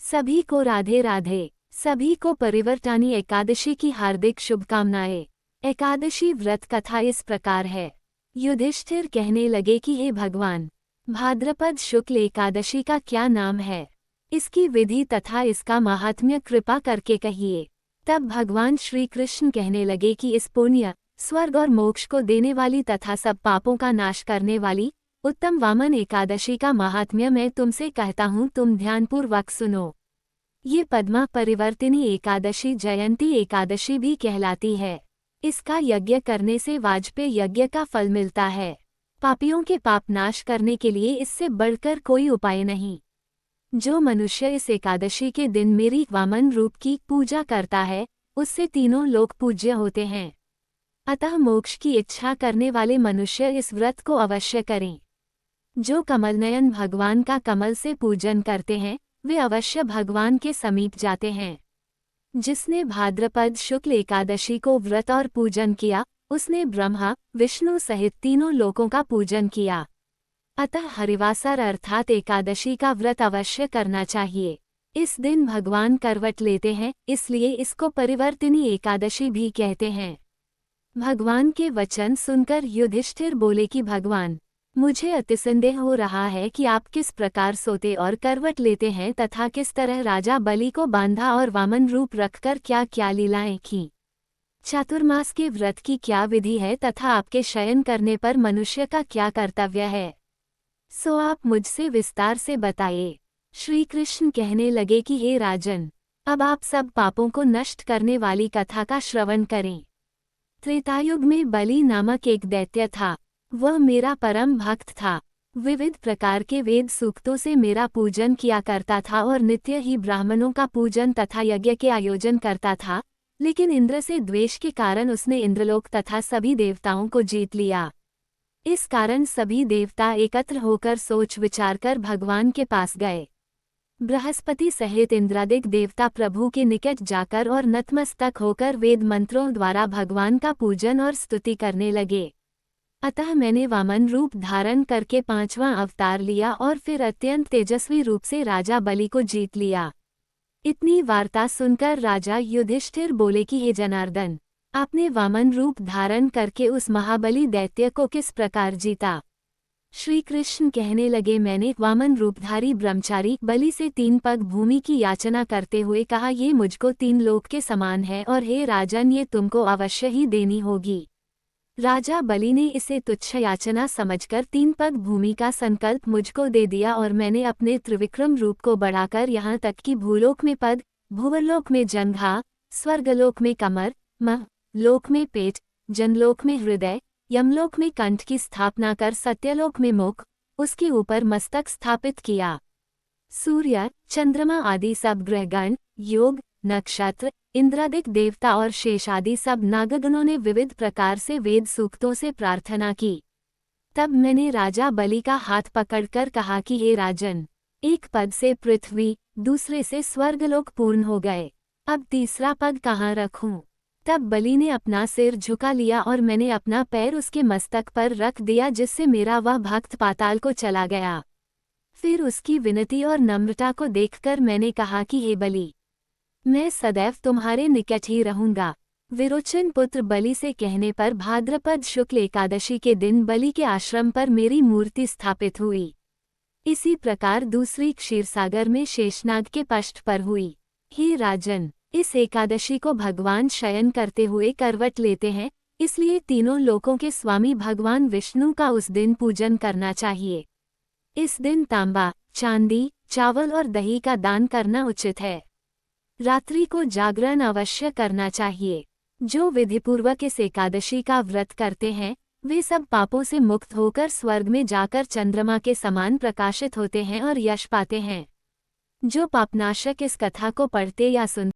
सभी को राधे राधे। सभी को परिवर्तनी एकादशी की हार्दिक शुभकामनाएं। एकादशी व्रत कथा इस प्रकार है। युधिष्ठिर कहने लगे कि हे भगवान, भाद्रपद शुक्ल एकादशी का क्या नाम है, इसकी विधि तथा इसका महात्म्य कृपा करके कहिए। तब भगवान श्री कृष्ण कहने लगे कि इस पुण्य, स्वर्ग और मोक्ष को देने वाली तथा सब पापों का नाश करने वाली उत्तम वामन एकादशी का महात्म्य मैं तुमसे कहता हूँ, तुम ध्यानपूर्वक सुनो। ये पद्मा परिवर्तिनी एकादशी जयंती एकादशी भी कहलाती है। इसका यज्ञ करने से वाजपेय यज्ञ का फल मिलता है। पापियों के पाप नाश करने के लिए इससे बढ़कर कोई उपाय नहीं। जो मनुष्य इस एकादशी के दिन मेरी वामन रूप की पूजा करता है, उससे तीनों लोक पूज्य होते हैं। अतः मोक्ष की इच्छा करने वाले मनुष्य इस व्रत को अवश्य करें। जो कमलनयन भगवान का कमल से पूजन करते हैं, वे अवश्य भगवान के समीप जाते हैं। जिसने भाद्रपद शुक्ल एकादशी को व्रत और पूजन किया, उसने ब्रह्मा विष्णु सहित तीनों लोकों का पूजन किया। अतः हरिवासर अर्थात एकादशी का व्रत अवश्य करना चाहिए। इस दिन भगवान करवट लेते हैं, इसलिए इसको परिवर्तिनी एकादशी भी कहते हैं। भगवान के वचन सुनकर युधिष्ठिर बोले कि भगवान, मुझे अतिसंदेह हो रहा है कि आप किस प्रकार सोते और करवट लेते हैं तथा किस तरह राजा बलि को बांधा और वामन रूप रखकर क्या क्या लीलाएं की। चातुर्मास के व्रत की क्या विधि है तथा आपके शयन करने पर मनुष्य का क्या कर्तव्य है, सो आप मुझसे विस्तार से बताइए। श्री कृष्ण कहने लगे कि हे राजन, अब आप सब पापों को नष्ट करने वाली कथा का श्रवण करें। त्रेतायुग में बलि नामक एक दैत्य था। वह मेरा परम भक्त था। विविध प्रकार के वेद सूक्तों से मेरा पूजन किया करता था और नित्य ही ब्राह्मणों का पूजन तथा यज्ञ के आयोजन करता था। लेकिन इंद्र से द्वेष के कारण उसने इंद्रलोक तथा सभी देवताओं को जीत लिया। इस कारण सभी देवता एकत्र होकर सोच विचार कर भगवान के पास गए। बृहस्पति सहित इंद्रादिक देवता प्रभु के निकट जाकर और नतमस्तक होकर वेद मंत्रों द्वारा भगवान का पूजन और स्तुति करने लगे। अतः मैंने वामन रूप धारण करके 5वां अवतार लिया और फिर अत्यंत तेजस्वी रूप से राजा बलि को जीत लिया। इतनी वार्ता सुनकर राजा युधिष्ठिर बोले कि हे जनार्दन, आपने वामन रूप धारण करके उस महाबली दैत्य को किस प्रकार जीता। श्री कृष्ण कहने लगे, मैंने वामन रूपधारी ब्रह्मचारी बलि से 3 पग भूमि की याचना करते हुए कहा, ये मुझको 3 लोक के समान है और हे राजन, ये तुमको अवश्य ही देनी होगी। राजा बलि ने इसे तुच्छ याचना समझकर 3 पग भूमि का संकल्प मुझको दे दिया और मैंने अपने त्रिविक्रम रूप को बढ़ाकर यहाँ तक कि भूलोक में पद, भुवरलोक में जंघा, स्वर्गलोक में कमर, मह लोक में पेट, जनलोक में हृदय, यमलोक में कंठ की स्थापना कर सत्यलोक में मुख, उसके ऊपर मस्तक स्थापित किया। सूर्य, चंद्रमा आदि सब ग्रहगण, योग, नक्षत्र, इंद्रादिक देवता और शेष आदि सब नागगणों ने विविध प्रकार से वेद सूक्तों से प्रार्थना की। तब मैंने राजा बलि का हाथ पकड़कर कहा कि हे राजन, एक पद से पृथ्वी, दूसरे से स्वर्गलोक पूर्ण हो गए, अब तीसरा पद कहाँ रखूं। तब बलि ने अपना सिर झुका लिया और मैंने अपना पैर उसके मस्तक पर रख दिया, जिससे मेरा वह भक्त पाताल को चला गया। फिर उसकी विनती और नम्रता को देखकर मैंने कहा कि हे बलि, मैं सदैव तुम्हारे निकट ही रहूंगा। विरोचन पुत्र बलि से कहने पर भाद्रपद शुक्ल एकादशी के दिन बलि के आश्रम पर मेरी मूर्ति स्थापित हुई। इसी प्रकार दूसरी क्षीरसागर में शेषनाग के पष्ठ पर हुई। हे राजन, इस एकादशी को भगवान शयन करते हुए करवट लेते हैं, इसलिए तीनों लोकों के स्वामी भगवान विष्णु का उस दिन पूजन करना चाहिए। इस दिन तांबा, चांदी, चावल और दही का दान करना उचित है। रात्रि को जागरण अवश्य करना चाहिए। जो विधिपूर्वक इस एकादशी का व्रत करते हैं, वे सब पापों से मुक्त होकर स्वर्ग में जाकर चंद्रमा के समान प्रकाशित होते हैं और यश पाते हैं। जो पापनाशक इस कथा को पढ़ते या सुनते